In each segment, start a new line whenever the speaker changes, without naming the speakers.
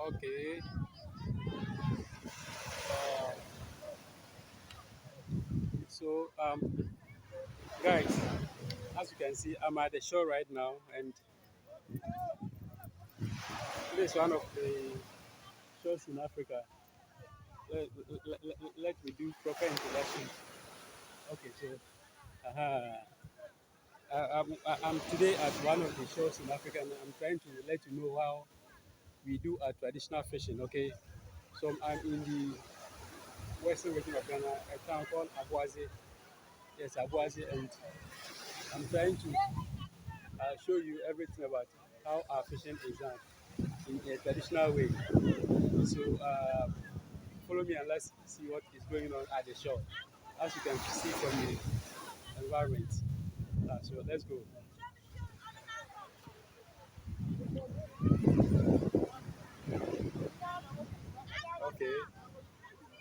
Okay. Uh, so, guys, as you can see, I'm at the shore right now, and this is one of the shores in Africa. Let me do proper introduction. Okay, so uh, I'm today at one of the shores in Africa, and I'm trying to let you know how we do our traditional fishing. Okay, so I'm in the western region of Ghana, a town called Abuaze. Yes, Abuaze, and I'm trying to show you everything about how our fishing is done in a traditional way. So follow me and let's see what is going on at the shore. As you can see from the environment. So let's go. Okay.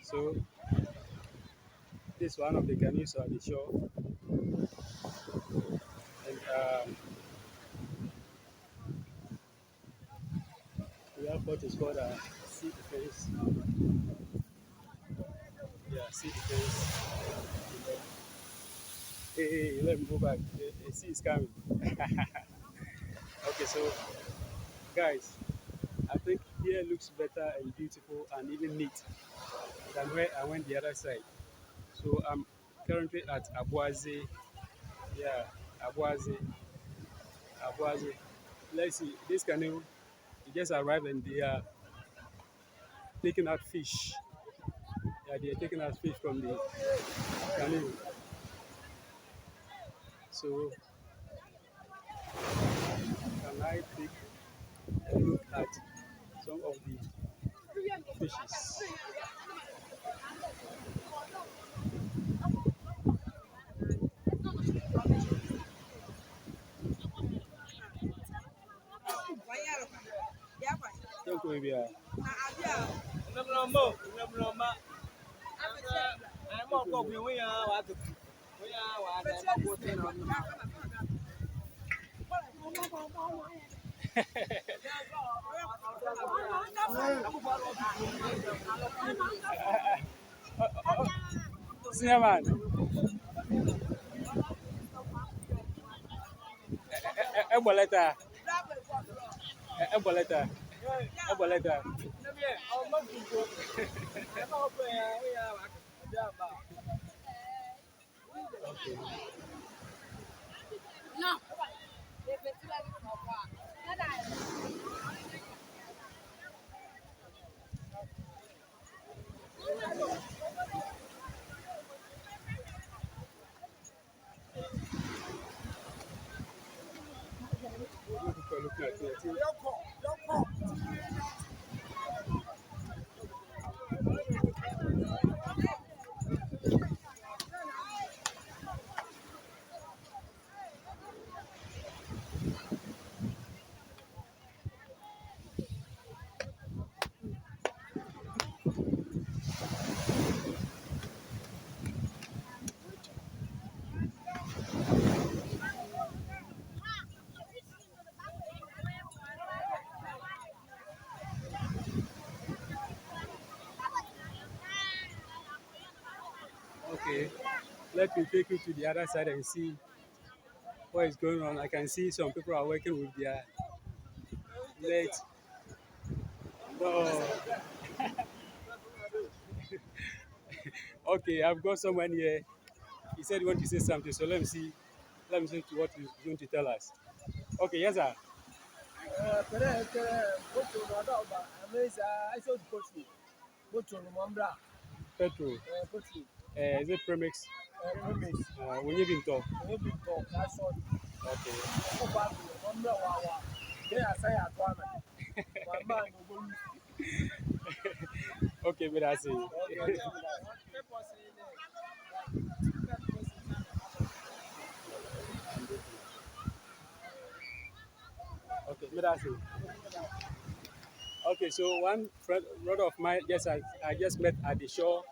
So this is one of the canoes on the shore, and we have what is called a sea defense. Yeah, sea defense. Hey, let me go back. The sea is coming. Okay, so guys, I think here looks better and beautiful and even neat than where I went the other side. So I'm currently at Abuaze. Yeah, Abuaze. Abuaze. Let's see, this canoe it just arrived and they are taking out fish. Yeah, they are taking out fish from the canoe. So can I take a look at some of the fishes? Thank you, maybe. Senior man, Eboleta, Eboleta, Eboleta. Okay. People looking at me. I think, okay, let me take you to the other side and see what is going on. I can see some people are working with their legs. No. Okay, I've got someone here. He said he want to say something, so let me see. Let me see to what he's going to tell us. Okay, yes, sir. Petrol. Is it premix? When you been talk. Okay. Okay, but I see. Okay, but I see. Okay, so one friend, brother of mine, yes, I just met at the shore.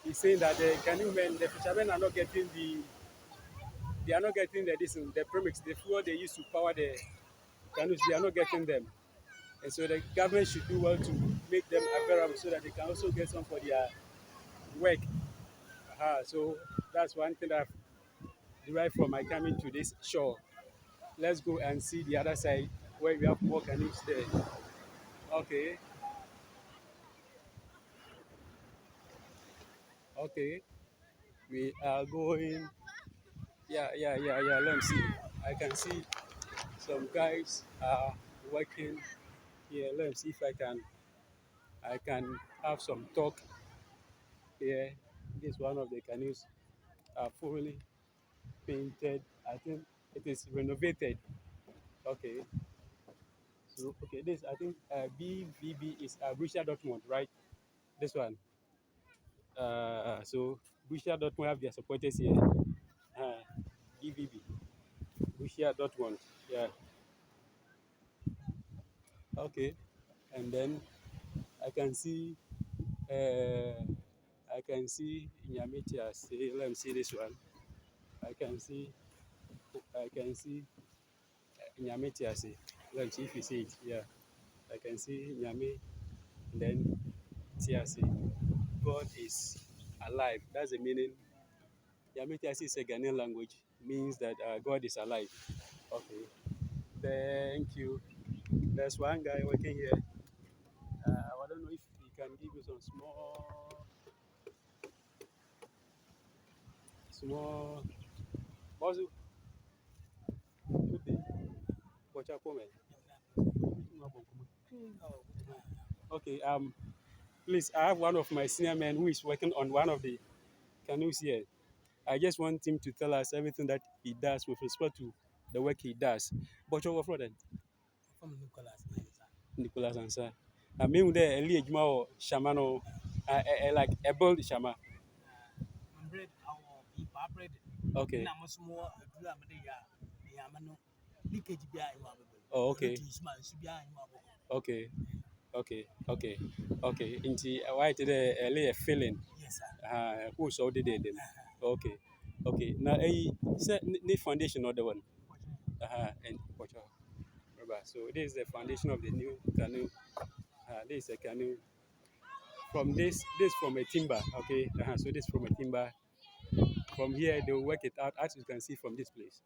He's saying that the canoemen, the fishermen are not getting they are not getting the premix, the fuel they use to power the canoes. They are not getting them. And so the government should do well to make them available so that they can also get some for their work. So that's one thing that I've derived from my coming to this shore. Let's go and see the other side where we have more canoes there. Okay, okay. We are going. Yeah. Let me see. I can see some guys are working here. Let me see if I can have some talk here. This one of the canoes are fully painted. I think it is renovated. Okay. So okay, this I think BVB is Borussia Dortmund, right? This one. So Borussia Dortmund have their supporters here. BVB, Borussia Dortmund. Yeah. Okay. And then I can see uh, I can see Nyamitia. Say, let me see this one. I can see I can see Nyamitia. Say, let me see if you see it. Yeah. I can see Nyami. Then Tiasi. God is alive. That's the meaning. Nyamitia is a Ghanaian language. Means that God is alive. Okay. Thank you. There's one guy working here. I don't know if he can give you some small. What's it? Good day. Watch out, come Okay. Please, I have one of my senior men who is working on one of the canoes here. I just want him to tell us everything that he does with respect to the work he does. But you're from
From Nicholas.
Nicholas Ansa. I mean, there, Eli Ejuma or Shamano, like a bold Shama.
Bread, our people bread.
Okay.
I'm a small Yamano. Leakage behind
Oh, okay.
behind
Okay. Okay. Okay. Into why did a feeling?
Yes, sir.
Who's all the day then? Okay. Okay. Now, say, the foundation, or the one. And watch out. Remember, so this is the foundation of the new canoe. This is a canoe. From this from a timber. Okay. So this from a timber. From here, they will work it out, as you can see from this place.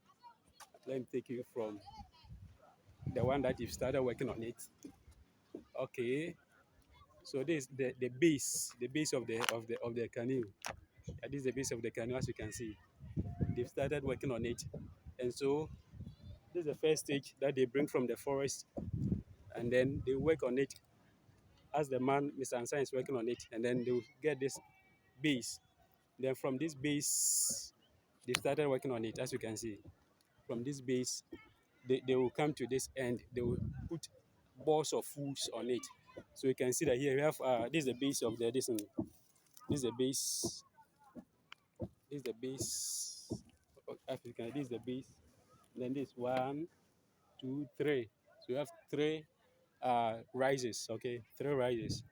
Let me take you from the one that you've started working on it. Okay. So this is the base of the canoe. This is the base of the canoe, as you can see. They've started working on it, and so this is the first stage that they bring from the forest, and then they work on it as the man, Mr. Ansan, is working on it, and then they will get this base. Then from this base, they started working on it, as you can see. From this base, they will come to this end. They will put balls of foods on it. So you can see that here we have this is the base of the this. This is the base. This is the base of African. This is the base. Then this one, two, three. So you have three rises. Okay, three rises.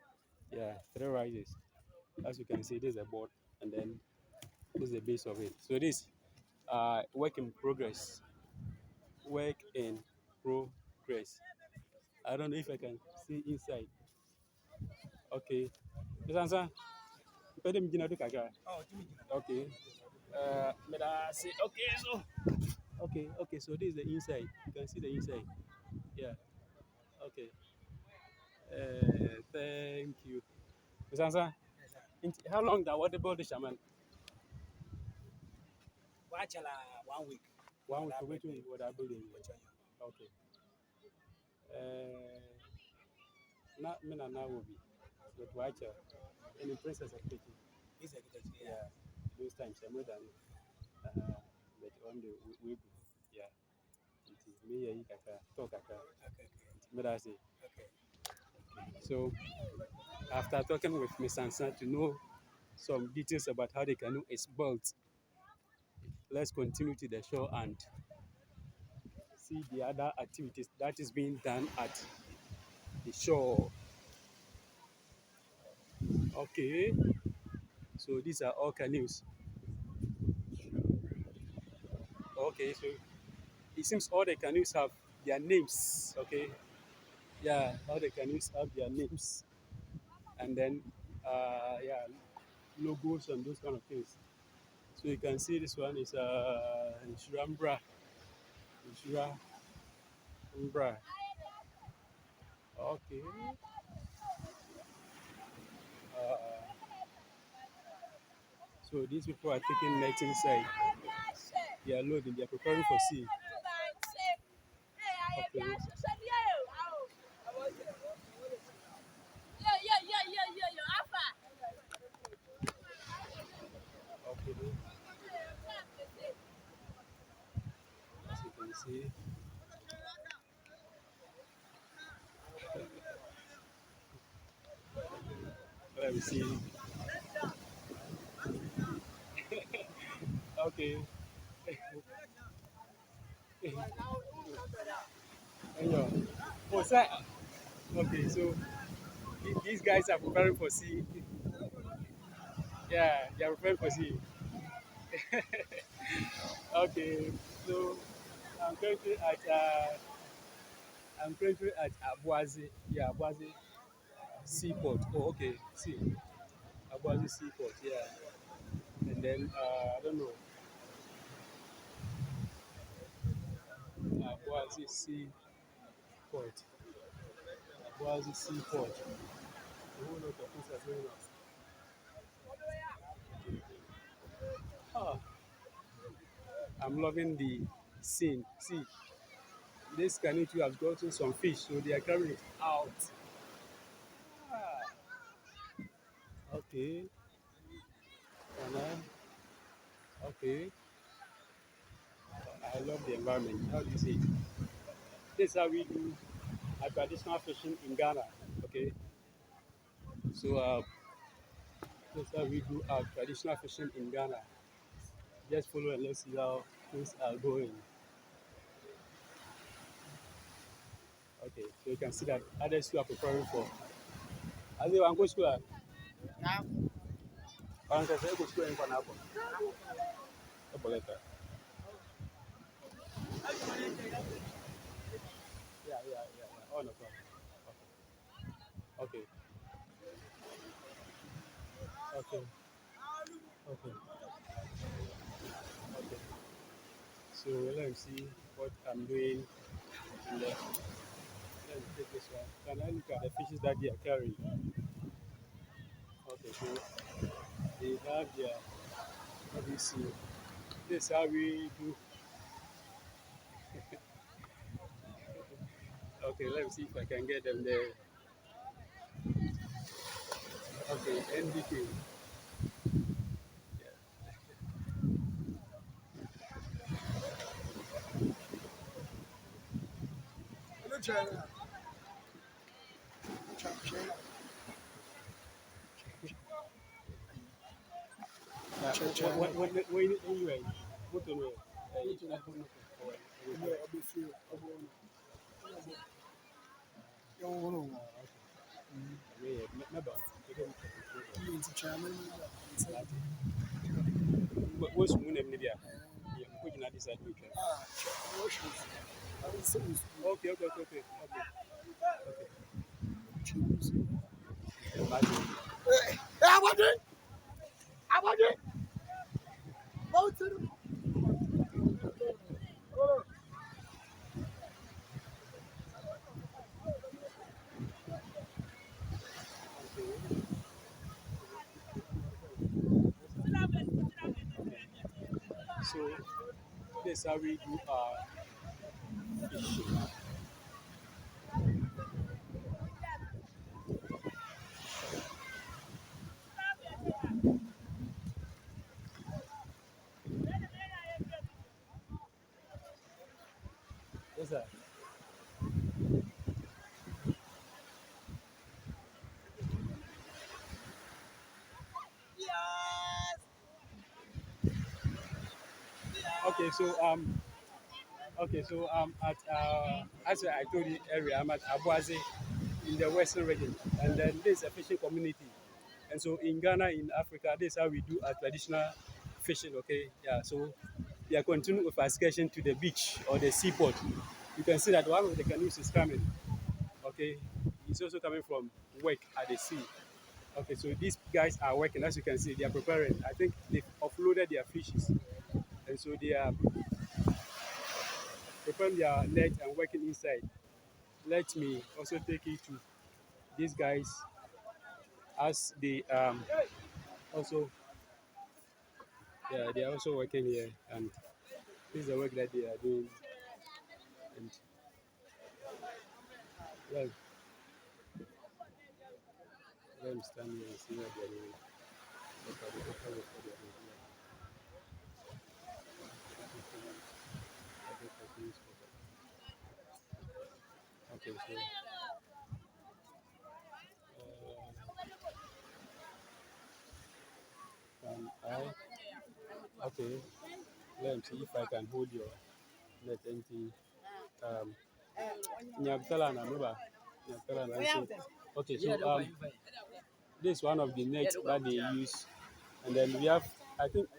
Yeah, three rises. As you can see, this is the board, and then this is the base of it. So this work in progress. Work in progress. I don't know if I can see inside. Okay. This answer. Pwede mjina tu kaka.
Oh, Jimmy.
Okay. Okay, so okay. So this is the inside. You can see the inside. Yeah. Okay. Thank you. This answer. How long that what about the shaman?
Watch 1 week.
1 week. Waiting what I building. Okay. Uh, me na now will be. But watch and the princess of Pity.
This is
Yeah. Those times I'm more than but on the way. Yeah. It is me and kaka talk kaka.
Okay.
But I say.
Okay.
So after talking with Miss Sansa to know some details about how the canoe is built, let's continue to the shore and see the other activities that is being done at the shore. Okay, so these are all canoes. Okay, so it seems all the canoes have their names. Okay, Yeah, all the canoes have their names, and then yeah, logos and those kind of things. So you can see this one is Shurambra, Shurambra. Okay. Uh, so these people are taking net inside. They are loading. They are preparing for sea. Okay. Okay. As you can see, let me see. Okay. Anyway. Oh, sir. Okay, so these guys are preparing for sea. Yeah, they are preparing for sea. Okay, so I'm currently at Abuazi. Yeah, Abuazi Seaport. Oh, okay. See, Abuazi Seaport. Yeah, and then I don't know, Abuazi Seaport. Abuazi Seaport. A whole lot of things are going on. Ah, I'm loving the scene. See, this canoe too has gotten some fish, so they are carrying it out. Ah, okay. And then, okay. I love the environment. How do you say it? This is how we do our traditional fishing in Ghana. Okay. So this is how we do our traditional fishing in Ghana. Just follow and let's see how things are going. Okay. So you can see that others who are preparing for. As they want to go school, parents say go school in Panabo. Yeah, yeah, yeah, yeah. Oh no problem. Okay. Okay. Okay. Okay. Okay. So let me see what I'm doing. And let me take this one. Can I look at the fishes that they are carrying? Okay, so they have their, let me see. This is how we do. Okay, let me see if I can get them there. Okay, NDK. Yeah. Anyway, what to know? What's moon and media? Yeah, put in this adventure. Okay, okay, okay, okay. Okay. Imagine. Okay. So this is how we do our fishing. Yes, sir. Okay, so at as I told you earlier, I'm at Abuaze in the western region, and then there's a fishing community. And so in Ghana, in Africa, this is how we do our traditional fishing. Okay, yeah. So we are continuing with our excursion to the beach or the seaport. You can see that one of the canoes is coming. Okay, he's also coming from work at the sea. Okay, so these guys are working. As you can see, they are preparing. I think they've offloaded their fishes, and so they are preparing their net and working inside. Let me also take you to these guys as they also, yeah, they are also working here, and this is the work that they are doing. And well, let me stand here and see what they are doing. What they are doing. Okay, so I okay. Let me see if I can hold your net empty. Um, Nyabtala na Nuba. Nyabtala na so. Okay, so this is one of the nets that they use, and then we have. I think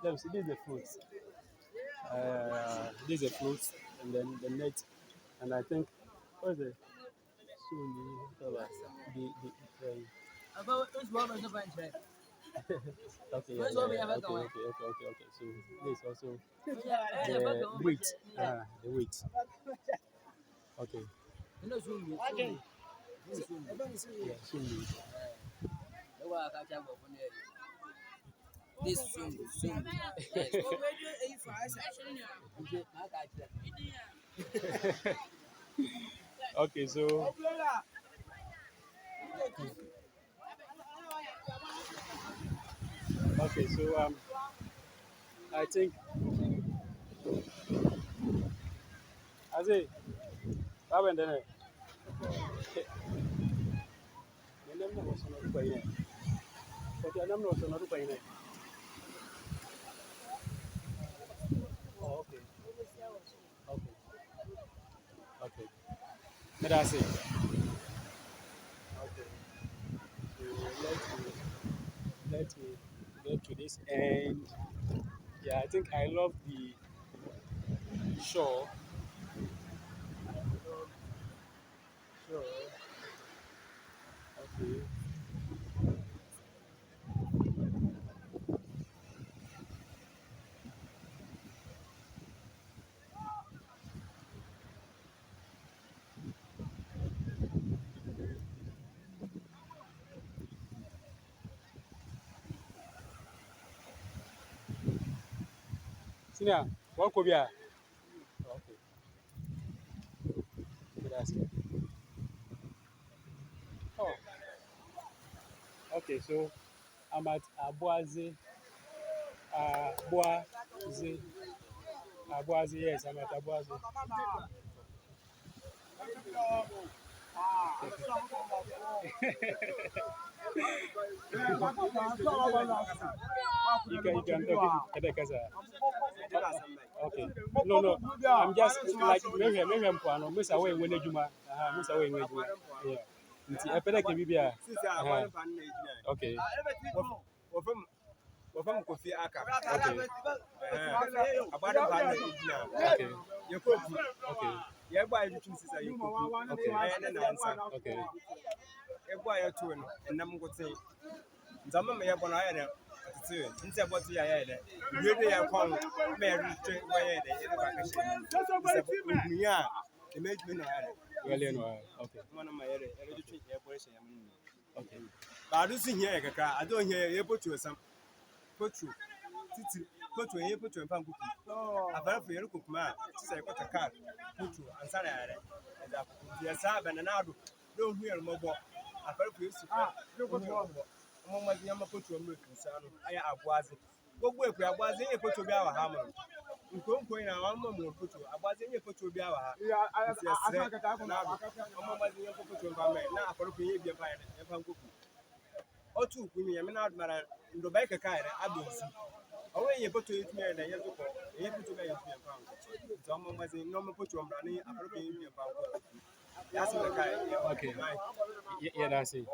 let me see. This is the fruit. This is the fruit, and then the net, and I think what's the soon okay, yeah, okay. So this is also the weight. The weight. Okay. Yeah, soon.
This soon.
Okay, so I think I say what went there? The name was not quite in. But the name was not quite in. Oh, okay. Okay. Okay. But I say okay. So let me get to this end. Yeah, I think I love the shore. Shore. Okay. Senior, what could be? Okay. But I say. Oh, okay. So I'm at Abuazi. Abuazi. Abuazi. Yes, I'm at Abuazi. You can talk it. Okay. No, no. I'm just like maybe I'm poano. Miss away when you miss away when you yeah. Nti epele ke bibia. Okay.
Wafam kofi aka.
Okay.
Abada ba na ejina.
Okay.
Yekofi.
Okay.
Yegba ayitu sisa yekofi.
Okay.
Ayene na ansa.
Okay.
Yegba ayeto no enam gote. Nzama me yebo na ayene atete. Nti abote ya ayene. Wiede ya kon me retwe wayede. Yede ba ka she. Nti ohunya emejumi na ayene.
Well, no. Okay.
Mana ma yede. Yede retwe yebo she yamu.
Okay.
Ba do si hia kaka. Ado hia yebo sam. Potru titi potru ye potru mpa nkuku abara fo yere kokuma ti say kwata car potru ansana yare eza ya sa bana na do do hu yere mobo abara fo yesu do potru mobo mo ma nya ma potru mo kusa no aya agwaze gbogbo eku agwaze ye potru bi awa ha mo nkonko ina wa mo potru agwaze ye potru bi awa ha ya asa kata ko na do mo ma nya potru mpa me na abara fo ye bi mpa yare mpa nkuku otu kunyi ya me na admara ndo bai kaka yare abonsi awe ye poto yitme na ye zuko ye poto ga yitme pa ngo so mo mazi no mo poto mbra ni afro ke yitme pa ngo ya se kaka ye
Okay. Yeah, that's it.